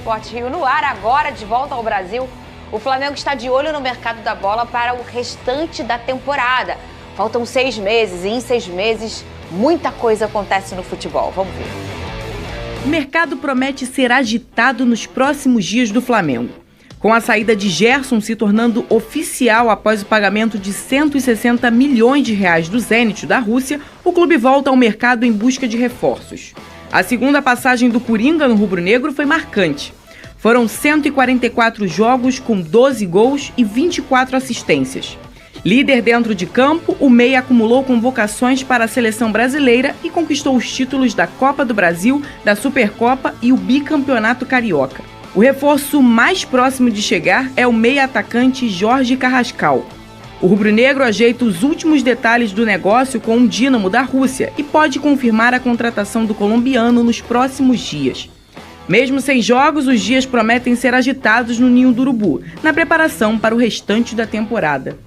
Esporte Rio no ar, agora de volta ao Brasil. O Flamengo está de olho no mercado da bola para o restante da temporada. Faltam 6 meses e em 6 meses muita coisa acontece no futebol. Vamos ver. O mercado promete ser agitado nos próximos dias do Flamengo. Com a saída de Gerson se tornando oficial após o pagamento de 160 milhões de reais do Zenit da Rússia, o clube volta ao mercado em busca de reforços. A segunda passagem do Coringa no rubro-negro foi marcante. Foram 144 jogos com 12 gols e 24 assistências. Líder dentro de campo, o Meia acumulou convocações para a seleção brasileira e conquistou os títulos da Copa do Brasil, da Supercopa e o bicampeonato carioca. O reforço mais próximo de chegar é o meia-atacante Jorge Carrascal. O rubro-negro ajeita os últimos detalhes do negócio com o Dínamo da Rússia e pode confirmar a contratação do colombiano nos próximos dias. Mesmo sem jogos, os dias prometem ser agitados no Ninho do Urubu, na preparação para o restante da temporada.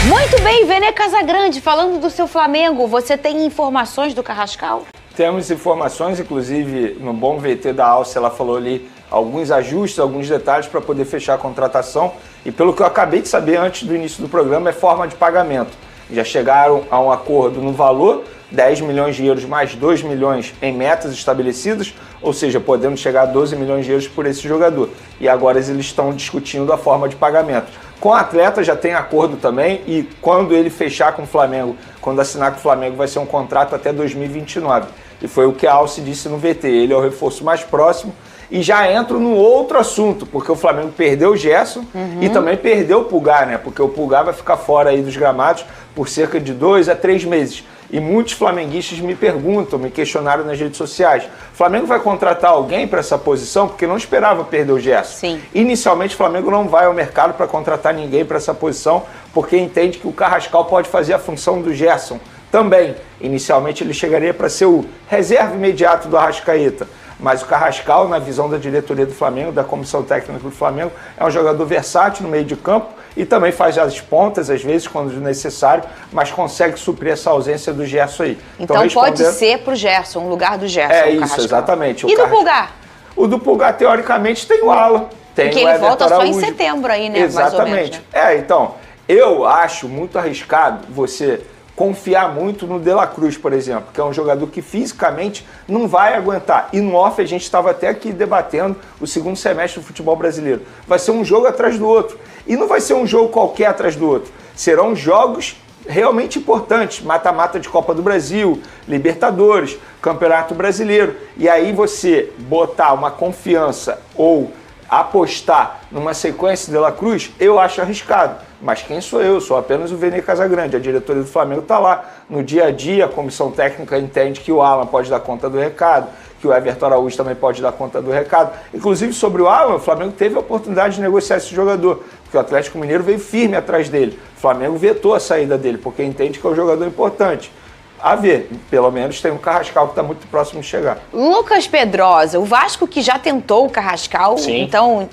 Muito bem, Vene Casagrande, falando do seu Flamengo, você tem informações do Carrascal? Temos informações, inclusive no Bom VT da Alce, ela falou ali alguns ajustes, alguns detalhes para poder fechar a contratação. E pelo que eu acabei de saber antes do início do programa, é forma de pagamento. Já chegaram a um acordo no valor, 10 milhões de euros mais 2 milhões em metas estabelecidas, ou seja, podendo chegar a 12 milhões de euros por esse jogador. E agora eles estão discutindo a forma de pagamento. Com o atleta já tem acordo também e quando ele fechar com o Flamengo, quando assinar com o Flamengo, vai ser um contrato até 2029. E foi o que a Alce disse no VT, ele é o reforço mais próximo. E já entro no outro assunto, porque o Flamengo perdeu o Gerson e também perdeu o Pulgar, né? Porque o Pulgar vai ficar fora aí dos gramados por cerca de 2 a 3 meses. E muitos flamenguistas me perguntam, me questionaram nas redes sociais, o Flamengo vai contratar alguém para essa posição? Porque não esperava perder o Gerson. Sim. Inicialmente o Flamengo não vai ao mercado para contratar ninguém para essa posição, porque entende que o Carrascal pode fazer a função do Gerson também. Inicialmente ele chegaria para ser o reserva imediato do Arrascaeta. Mas o Carrascal, na visão da diretoria do Flamengo, da comissão técnica do Flamengo, é um jogador versátil no meio de campo e também faz as pontas, às vezes, quando necessário, mas consegue suprir essa ausência do Gerson aí. Então pode ser pro Gerson, o lugar do Gerson. É isso, exatamente. E do Pulgar? O do Pulgar, teoricamente, tem o Alan. Tem porque ele volta só em setembro aí, né? Exatamente. Mais ou menos, né? Então, eu acho muito arriscado você confiar muito no De La Cruz, por exemplo, que é um jogador que fisicamente não vai aguentar. E no off a gente estava até aqui debatendo o segundo semestre do futebol brasileiro. Vai ser um jogo atrás do outro. E não vai ser um jogo qualquer atrás do outro. Serão jogos realmente importantes. Mata-mata de Copa do Brasil, Libertadores, Campeonato Brasileiro. E aí você botar uma confiança ou apostar numa sequência de La Cruz, eu acho arriscado. Mas quem sou eu? Sou apenas o Vene Casagrande. A diretoria do Flamengo está lá. No dia a dia, a comissão técnica entende que o Alan pode dar conta do recado, que o Everton Araújo também pode dar conta do recado. Inclusive, sobre o Alan, o Flamengo teve a oportunidade de negociar esse jogador, porque o Atlético Mineiro veio firme atrás dele. O Flamengo vetou a saída dele, porque entende que é um jogador importante. A ver, pelo menos tem um Carrascal que está muito próximo de chegar. Lucas Pedrosa, o Vasco que já tentou o Carrascal, Sim. Então,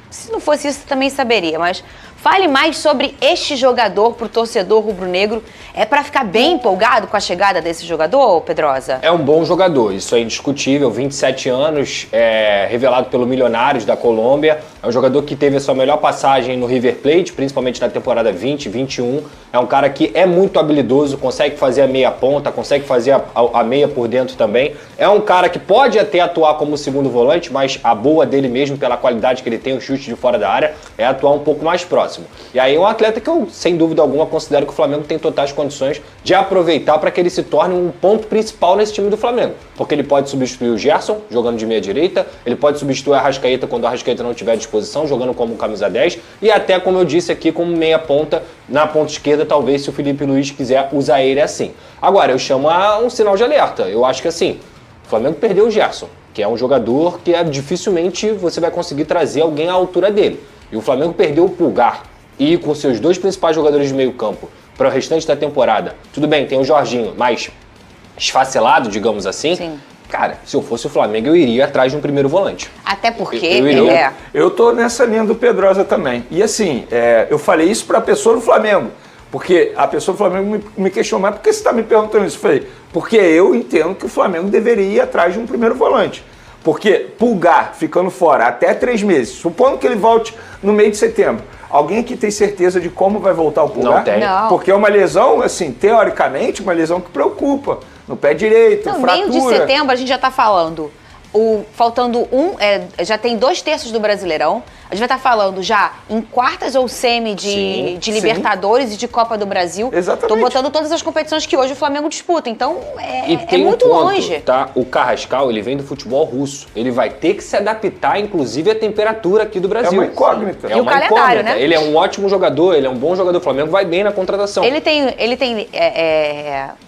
se não fosse isso, também saberia, mas fale mais sobre este jogador para o torcedor rubro-negro. É para ficar bem empolgado com a chegada desse jogador, Pedrosa? É um bom jogador, isso é indiscutível, 27 anos, revelado pelo Milionários da Colômbia. É um jogador que teve a sua melhor passagem no River Plate, principalmente na temporada 20, 21. É um cara que é muito habilidoso, consegue fazer a meia ponta, consegue fazer a meia por dentro também. É um cara que pode até atuar como segundo volante, mas a boa dele mesmo, pela qualidade que ele tem, o chute de fora da área, é atuar um pouco mais próximo. E aí é um atleta que eu, sem dúvida alguma, considero que o Flamengo tem totais condições de aproveitar para que ele se torne um ponto principal nesse time do Flamengo. Porque ele pode substituir o Gerson, jogando de meia direita, ele pode substituir a Arrascaeta quando o Arrascaeta não tiver à disposição, jogando como camisa 10, e até, como eu disse aqui, como meia ponta, na ponta esquerda, talvez, se o Felipe Luiz quiser usar ele assim. Agora, eu chamo a um sinal de alerta. Eu acho que assim, o Flamengo perdeu o Gerson, que é um jogador que dificilmente você vai conseguir trazer alguém à altura dele. E o Flamengo perdeu o Pulgar, e com seus dois principais jogadores de meio campo para o restante da temporada, tudo bem, tem o Jorginho, mas esfacelado, digamos assim. Sim. Cara, se eu fosse o Flamengo, eu iria atrás de um primeiro volante. Até porque Eu tô nessa linha do Pedrosa também. E assim, eu falei isso para a pessoa do Flamengo, porque a pessoa do Flamengo me questionou, mas por que você está me perguntando isso? Eu falei, porque eu entendo que o Flamengo deveria ir atrás de um primeiro volante. Porque Pulgar ficando fora até 3 meses, supondo que ele volte no meio de setembro, alguém aqui tem certeza de como vai voltar o Pulgar? Não tem. Não. Porque é uma lesão, assim, teoricamente, uma lesão que preocupa. No pé direito, No fratura. meio de setembro, a gente já está falando, faltando já tem 2/3 do Brasileirão. A gente vai estar falando já em quartas ou semi de Sim, Libertadores e de Copa do Brasil. Exatamente. Tô botando todas as competições que hoje o Flamengo disputa. Então, E é tem muito um ponto, longe. tá? O Carrascal, ele vem do futebol russo. Ele vai ter que se adaptar, inclusive, à temperatura aqui do Brasil. É uma incógnita. E o calendário, né? Ele é um ótimo jogador, ele é um bom jogador. O Flamengo vai bem na contratação. Ele tem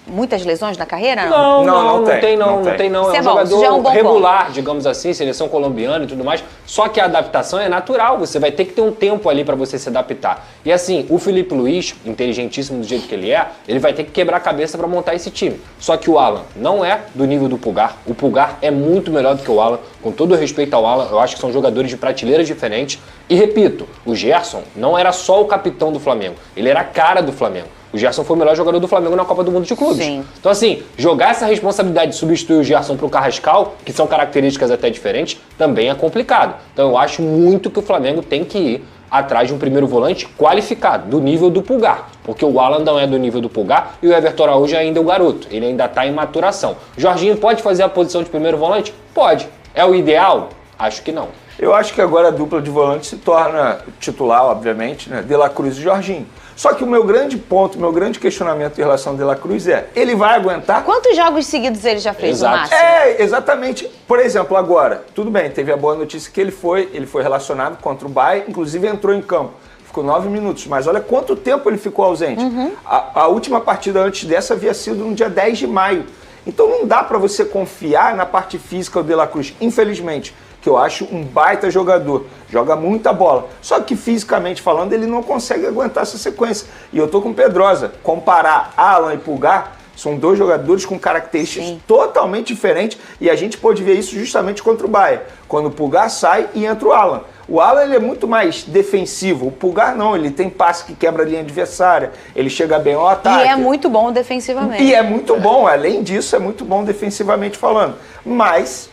muitas lesões na carreira? Não tem. Isso É é um bom, jogador isso já é um bom regular, digamos assim, seleção colombiana e tudo mais. Só que a adaptação é natural, você vai ter que ter um tempo ali pra você se adaptar. E assim, o Felipe Luiz, inteligentíssimo do jeito que ele vai ter que quebrar a cabeça pra montar esse time. Só que o Alan não é do nível do Pulgar. O Pulgar é muito melhor do que o Alan. Com todo respeito ao Alan, eu acho que são jogadores de prateleiras diferentes. E repito, o Gerson não era só o capitão do Flamengo, ele era a cara do Flamengo. O Gerson foi o melhor jogador do Flamengo na Copa do Mundo de Clubes. Sim. Então, assim, jogar essa responsabilidade de substituir o Gerson pro Carrascal, que são características até diferentes, também é complicado. Então, eu acho muito que o Flamengo tem que ir atrás de um primeiro volante qualificado, do nível do Pulgar. Porque o Alan não é do nível do Pulgar e o Everton Araújo ainda é o garoto. Ele ainda está em maturação. Jorginho pode fazer a posição de primeiro volante? Pode. É o ideal? Acho que não. Eu acho que agora a dupla de volante se torna titular, obviamente, né? De La Cruz e Jorginho. Só que o meu grande ponto, meu grande questionamento em relação ao De La Cruz é, ele vai aguentar? Quantos jogos seguidos ele já fez, Exato. no máximo? Exatamente. Por exemplo, agora, tudo bem, teve a boa notícia que ele foi relacionado contra o Bahia, inclusive entrou em campo. Ficou 9 minutos, mas olha quanto tempo ele ficou ausente. A última partida antes dessa havia sido no dia 10 de maio. Então não dá para você confiar na parte física do De La Cruz, infelizmente, que eu acho um baita jogador, joga muita bola. Só que fisicamente falando, ele não consegue aguentar essa sequência. E eu tô com Pedrosa. Comparar Alan e Pulgar, são dois jogadores com características totalmente diferentes e a gente pode ver isso justamente contra o Bahia, quando o Pulgar sai e entra o Alan. O Alan ele é muito mais defensivo, o Pulgar não, ele tem passe que quebra a linha adversária, ele chega bem ao ataque. E é muito bom defensivamente. E é muito bom, além disso, é muito bom defensivamente falando. Mas,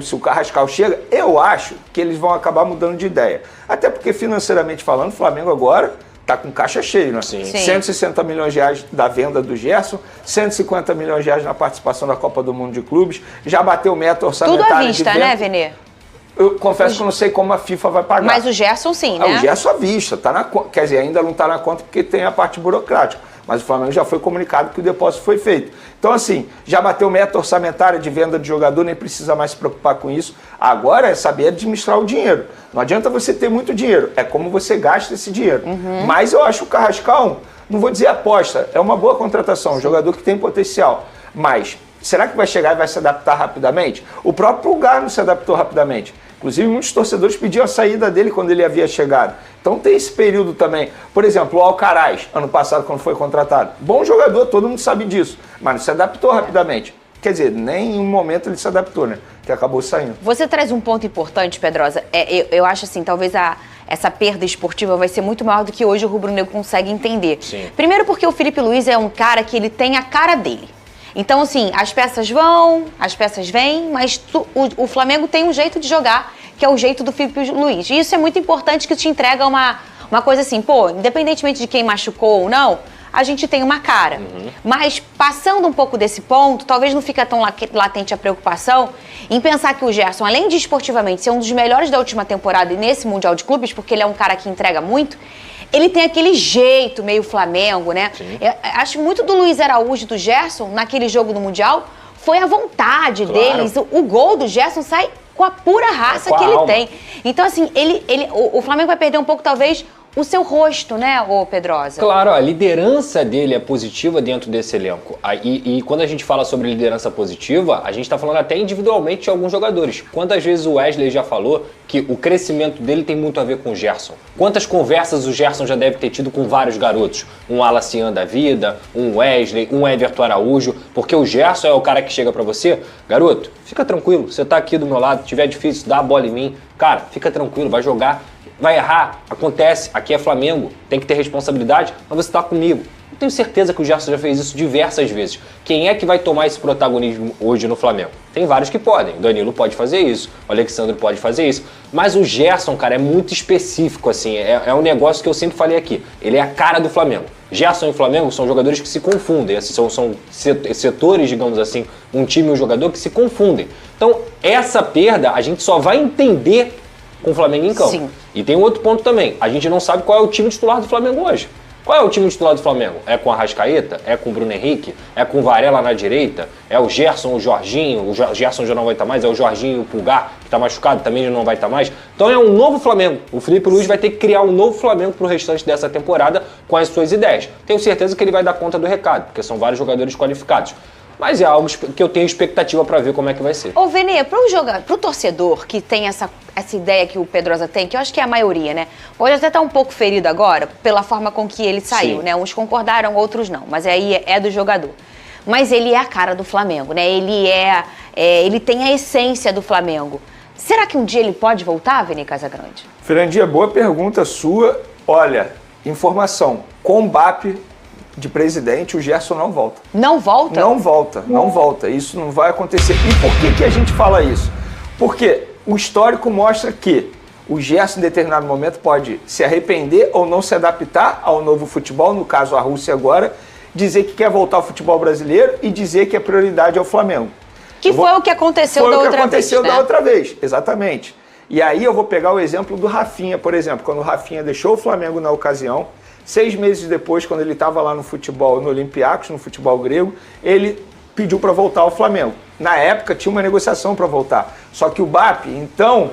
se o Carrascal chega, eu acho que eles vão acabar mudando de ideia. Até porque, financeiramente falando, o Flamengo agora tá com caixa cheio, né? Sim. 160 milhões de reais da venda do Gerson, 150 milhões de reais na participação da Copa do Mundo de Clubes, já bateu meta orçamentária. Tudo à vista, de venda. né, Venê? Eu confesso que eu não sei como a FIFA vai pagar. Mas o Gerson sim, né? O Gerson à vista, tá na conta. Quer dizer, ainda não está na conta porque tem a parte burocrática. Mas o Flamengo já foi comunicado que o depósito foi feito. Então, assim, já bateu meta orçamentária de venda de jogador, nem precisa mais se preocupar com isso. Agora é saber administrar o dinheiro. Não adianta você ter muito dinheiro, é como você gasta esse dinheiro. Mas eu acho o Carrascal, não vou dizer aposta, é uma boa contratação, um jogador que tem potencial. Mas será que vai chegar e vai se adaptar rapidamente? O próprio Pulgar não se adaptou rapidamente. Inclusive, muitos torcedores pediam a saída dele quando ele havia chegado. Então tem esse período também. Por exemplo, o Alcaraz, ano passado, quando foi contratado. Bom jogador, todo mundo sabe disso, mas não se adaptou rapidamente. Quer dizer, nem em um momento ele se adaptou, né? Que acabou saindo. Você traz um ponto importante, Pedrosa. Eu acho assim, talvez essa perda esportiva vai ser muito maior do que hoje o rubro-negro consegue entender. Sim. Primeiro porque o Felipe Luiz é um cara que ele tem a cara dele. Então, assim, as peças vão, as peças vêm, mas o Flamengo tem um jeito de jogar, que é o jeito do Felipe Luiz. E isso é muito importante, que te entrega uma coisa assim, pô, independentemente de quem machucou ou não, a gente tem uma cara. Mas, passando um pouco desse ponto, talvez não fica tão latente a preocupação em pensar que o Gerson, além de esportivamente ser um dos melhores da última temporada e nesse Mundial de Clubes, porque ele é um cara que entrega muito, ele tem aquele jeito meio Flamengo, né? Acho muito do Luiz Araújo e do Gerson, naquele jogo do Mundial, foi a vontade deles. O gol do Gerson sai com a pura raça que ele tem. Então, assim, o Flamengo vai perder um pouco, talvez, o seu rosto, né, ô Pedrosa? Claro, a liderança dele é positiva dentro desse elenco. E quando a gente fala sobre liderança positiva, a gente tá falando até individualmente de alguns jogadores. Quantas vezes o Wesley já falou que o crescimento dele tem muito a ver com o Gerson? Quantas conversas o Gerson já deve ter tido com vários garotos? Um Alacian da vida, um Wesley, um Everton Araújo, porque o Gerson é o cara que chega pra você, garoto, fica tranquilo, você tá aqui do meu lado, tiver difícil, dá a bola em mim, cara, fica tranquilo, vai jogar. Vai errar, acontece, aqui é Flamengo, tem que ter responsabilidade, mas você tá comigo. Eu tenho certeza que o Gerson já fez isso diversas vezes. Quem é que vai tomar esse protagonismo hoje no Flamengo? Tem vários que podem. O Danilo pode fazer isso, o Alexandre pode fazer isso. Mas o Gerson, cara, é muito específico, assim. É um negócio que eu sempre falei aqui. Ele é a cara do Flamengo. Gerson e Flamengo são jogadores que se confundem. São setores, digamos assim, um time e um jogador que se confundem. Então, essa perda a gente só vai entender com o Flamengo em campo. Sim. E tem um outro ponto também. A gente não sabe qual é o time titular do Flamengo hoje. Qual é o time titular do Flamengo? É com a Arrascaeta? É com o Bruno Henrique? É com o Varela na direita? É o Gerson, o Jorginho? O Gerson já não vai estar mais? É o Jorginho e o Pulgar, que está machucado, também já não vai estar mais? Então é um novo Flamengo. O Felipe Luiz vai ter que criar um novo Flamengo para o restante dessa temporada com as suas ideias. Tenho certeza que ele vai dar conta do recado, porque são vários jogadores qualificados. Mas é algo que eu tenho expectativa para ver como é que vai ser. Ô, Vene, pro torcedor que tem essa ideia que o Pedrosa tem, que eu acho que é a maioria, né? Pode até estar um pouco ferido agora pela forma com que ele saiu, Sim. né? Uns concordaram, outros não. Mas aí é do jogador. Mas ele é a cara do Flamengo, né? Ele tem a essência do Flamengo. Será que um dia ele pode voltar, Vene Casagrande? Fernandinha, boa pergunta sua. Olha, informação. Com o BAP de presidente, o Gerson não volta. Não volta? Não volta, não volta. Isso não vai acontecer. E por que a gente fala isso? Porque o histórico mostra que o Gerson, em determinado momento, pode se arrepender ou não se adaptar ao novo futebol, no caso a Rússia agora, dizer que quer voltar ao futebol brasileiro e dizer que a prioridade é o Flamengo. Foi o que aconteceu da outra vez. Foi o que aconteceu da outra vez, exatamente. E aí eu vou pegar o exemplo do Rafinha, por exemplo. Quando o Rafinha deixou o Flamengo na ocasião, 6 meses depois, quando ele estava lá no futebol, no Olympiacos, no futebol grego, ele pediu para voltar ao Flamengo. Na época tinha uma negociação para voltar. Só que o BAP, então,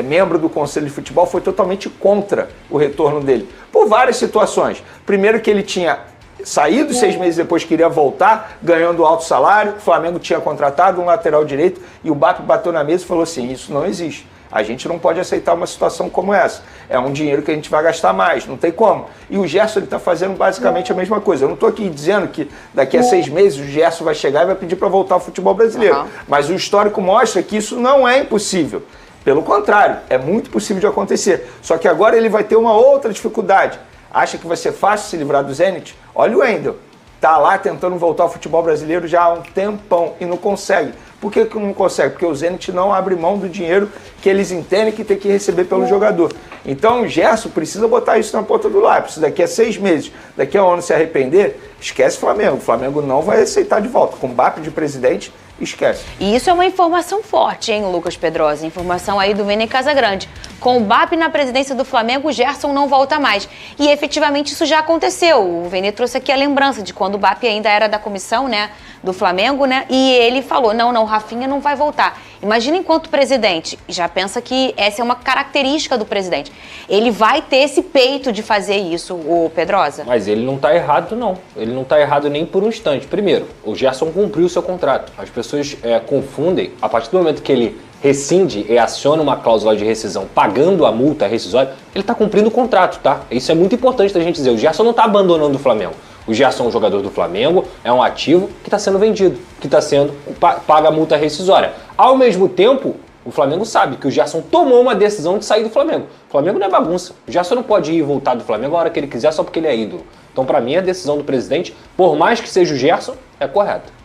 membro do Conselho de Futebol, foi totalmente contra o retorno dele. Por várias situações. Primeiro que ele tinha saído 6 meses depois, queria voltar, ganhando alto salário, o Flamengo tinha contratado um lateral direito e o BAP bateu na mesa e falou assim, isso não existe. A gente não pode aceitar uma situação como essa. É um dinheiro que a gente vai gastar mais, não tem como. E o Gerson está fazendo basicamente a mesma coisa. Eu não estou aqui dizendo que daqui a 6 meses o Gerson vai chegar e vai pedir para voltar ao futebol brasileiro. Mas o histórico mostra que isso não é impossível. Pelo contrário, é muito possível de acontecer. Só que agora ele vai ter uma outra dificuldade. Acha que vai ser fácil se livrar do Zenit? Olha o Wendel. Está lá tentando voltar ao futebol brasileiro já há um tempão e não consegue. Por que não consegue? Porque o Zenit não abre mão do dinheiro que eles entendem que tem que receber pelo jogador. Então o Gerson precisa botar isso na ponta do lápis. Daqui a 6 meses, daqui a um ano se arrepender, esquece o Flamengo. O Flamengo não vai aceitar de volta. Com o BAP de presidente, esquece. E isso é uma informação forte, hein, Lucas Pedrosa? Informação aí do Vene Casagrande. Com o BAP na presidência do Flamengo, o Gerson não volta mais. E efetivamente isso já aconteceu. O Vene trouxe aqui a lembrança de quando o BAP ainda era da comissão, né, do Flamengo, né? E ele falou, não, o Rafinha não vai voltar. Imagina enquanto presidente, já pensa que essa é uma característica do presidente. Ele vai ter esse peito de fazer isso, o Pedrosa? Mas ele não está errado, não. Ele não está errado nem por um instante. Primeiro, o Gerson cumpriu o seu contrato. As pessoas confundem, a partir do momento que ele rescinde e aciona uma cláusula de rescisão pagando a multa rescisória, ele está cumprindo o contrato, tá? Isso é muito importante da gente dizer. O Gerson não está abandonando o Flamengo. O Gerson é um jogador do Flamengo, é um ativo que está sendo vendido, que está sendo paga a multa rescisória. Ao mesmo tempo, o Flamengo sabe que o Gerson tomou uma decisão de sair do Flamengo. O Flamengo não é bagunça. O Gerson não pode ir e voltar do Flamengo a hora que ele quiser só porque ele é ídolo. Então, para mim, a decisão do presidente, por mais que seja o Gerson, é correta.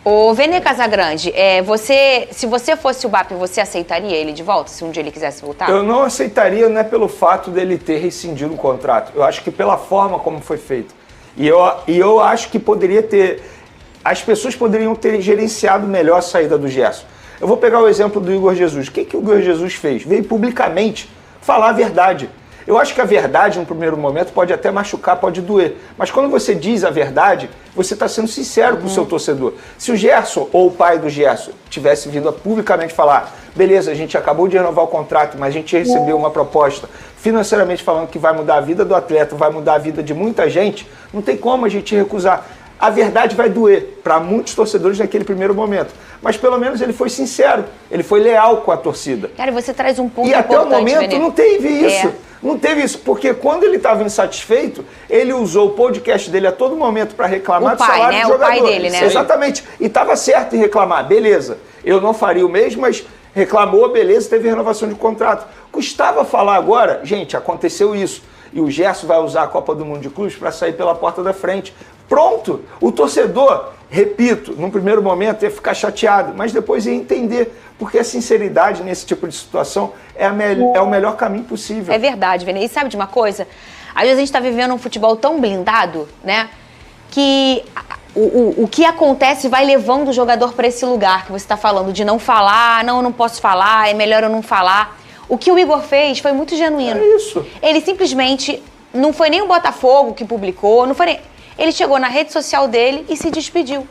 Ô, Vene Casagrande, se você fosse o BAP, você aceitaria ele de volta, se um dia ele quisesse voltar? Eu não aceitaria, não é pelo fato dele ter rescindido o contrato. Eu acho que pela forma como foi feito. E eu acho que poderia ter... As pessoas poderiam ter gerenciado melhor a saída do Gerson. Eu vou pegar o exemplo do Igor Jesus. O que o Igor Jesus fez? Veio publicamente falar a verdade. Eu acho que a verdade, no primeiro momento, pode até machucar, pode doer. Mas quando você diz a verdade, você está sendo sincero com o seu torcedor. Se o Gerson ou o pai do Gerson tivesse vindo a publicamente falar, beleza, a gente acabou de renovar o contrato, mas a gente recebeu uma proposta financeiramente falando que vai mudar a vida do atleta, vai mudar a vida de muita gente, não tem como a gente recusar. A verdade vai doer para muitos torcedores naquele primeiro momento. Mas pelo menos ele foi sincero, ele foi leal com a torcida. Cara, você traz um ponto importante. E até o momento Vene. não teve isso. Não teve isso, porque quando ele estava insatisfeito, ele usou o podcast dele a todo momento para reclamar do salário do jogador. O pai dele, né? Exatamente. E estava certo em reclamar. Beleza, eu não faria o mesmo, mas reclamou, beleza, teve renovação de contrato. Custava falar agora, gente, aconteceu isso. E o Gerson vai usar a Copa do Mundo de Clubes para sair pela porta da frente. Pronto. O torcedor, repito, num primeiro momento ia ficar chateado, mas depois ia entender, porque a sinceridade nesse tipo de situação é o melhor caminho possível. É verdade, Vene. E sabe de uma coisa? Às vezes a gente está vivendo um futebol tão blindado, né? Que o que acontece vai levando o jogador para esse lugar que você está falando, de não falar, não, eu não posso falar, é melhor eu não falar. O que o Igor fez foi muito genuíno. É isso. Ele simplesmente, não foi nem o Botafogo que publicou, não foi nem... Ele chegou na rede social dele e se despediu.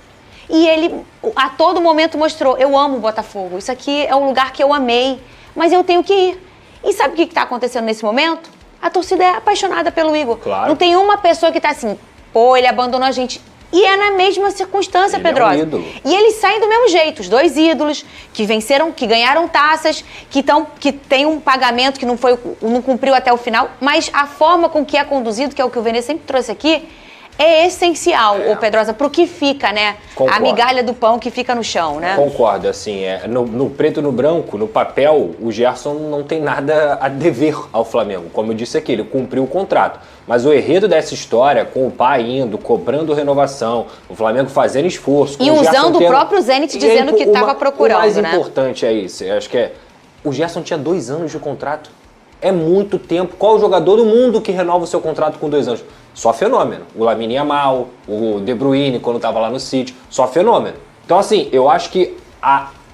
E ele, a todo momento, mostrou, eu amo o Botafogo, isso aqui é um lugar que eu amei, mas eu tenho que ir. E sabe o que está acontecendo nesse momento? A torcida é apaixonada pelo Igor. Claro. Não tem uma pessoa que está assim, pô, ele abandonou a gente. E é na mesma circunstância, Ele Pedrosa. é um ídolo. E eles saem do mesmo jeito, os dois ídolos, que venceram, que ganharam taças, que tem um pagamento que não cumpriu até o final, mas a forma com que é conduzido, que é o que o Vene sempre trouxe aqui, é essencial, ô Pedrosa, pro que fica, né? Concordo. A migalha do pão que fica no chão, né? Concordo, assim, no preto e no branco, no papel, o Gerson não tem nada a dever ao Flamengo. Como eu disse aqui, ele cumpriu o contrato. Mas o enredo dessa história, com o pai indo, cobrando renovação, o Flamengo fazendo esforço... E usando o próprio Zenit dizendo que estava procurando, o mais né? importante é isso, eu acho que o Gerson tinha 2 anos de contrato. É muito tempo. Qual o jogador do mundo que renova o seu contrato com 2 anos? Só fenômeno. O Lamine Yamal, o De Bruyne, quando estava lá no City, só fenômeno. Então, assim, eu acho que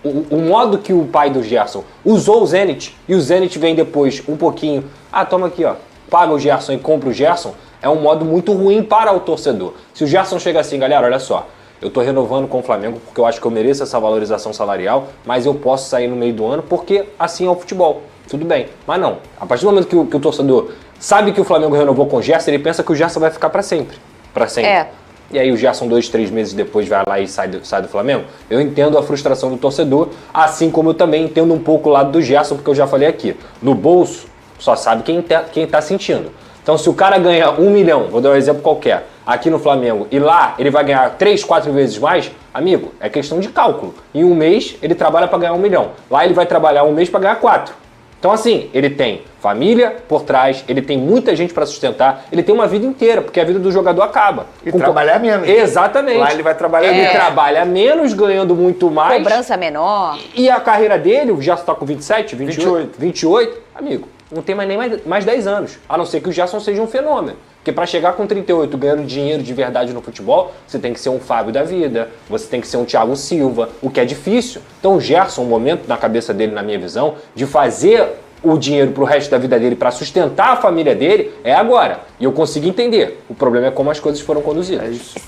o modo que o pai do Gerson usou o Zenit, e o Zenit vem depois um pouquinho, toma aqui, ó, paga o Gerson e compra o Gerson, é um modo muito ruim para o torcedor. Se o Gerson chega assim, galera, olha só, eu tô renovando com o Flamengo porque eu acho que eu mereço essa valorização salarial, mas eu posso sair no meio do ano porque assim é o futebol. Tudo bem, mas não. A partir do momento que o torcedor sabe que o Flamengo renovou com o Gerson, ele pensa que o Gerson vai ficar para sempre. Para sempre. É. E aí o Gerson 2, 3 meses depois vai lá e sai do Flamengo. Eu entendo a frustração do torcedor, assim como eu também entendo um pouco o lado do Gerson, porque eu já falei aqui. No bolso, só sabe quem tá sentindo. Então se o cara ganha 1 milhão, vou dar um exemplo qualquer, aqui no Flamengo, e lá ele vai ganhar 3, 4 vezes mais, amigo, é questão de cálculo. Em um mês ele trabalha para ganhar 1 milhão. Lá ele vai trabalhar um mês para ganhar 4. Então assim, ele tem família por trás, ele tem muita gente para sustentar, ele tem uma vida inteira, porque a vida do jogador acaba. E trabalhar menos. Exatamente. Lá ele vai trabalhar Ele menos. trabalha menos, ganhando muito mais. Cobrança menor. E a carreira dele, o Gerson tá com 27, 28, amigo, não tem nem mais 10 anos. A não ser que o Gerson seja um fenômeno. Porque para chegar com 38 ganhando dinheiro de verdade no futebol, você tem que ser um Fábio da vida, você tem que ser um Thiago Silva, o que é difícil. Então o Gerson, um momento na cabeça dele, na minha visão, de fazer o dinheiro pro resto da vida dele para sustentar a família dele, é agora. E eu consigo entender. O problema é como as coisas foram conduzidas. É isso.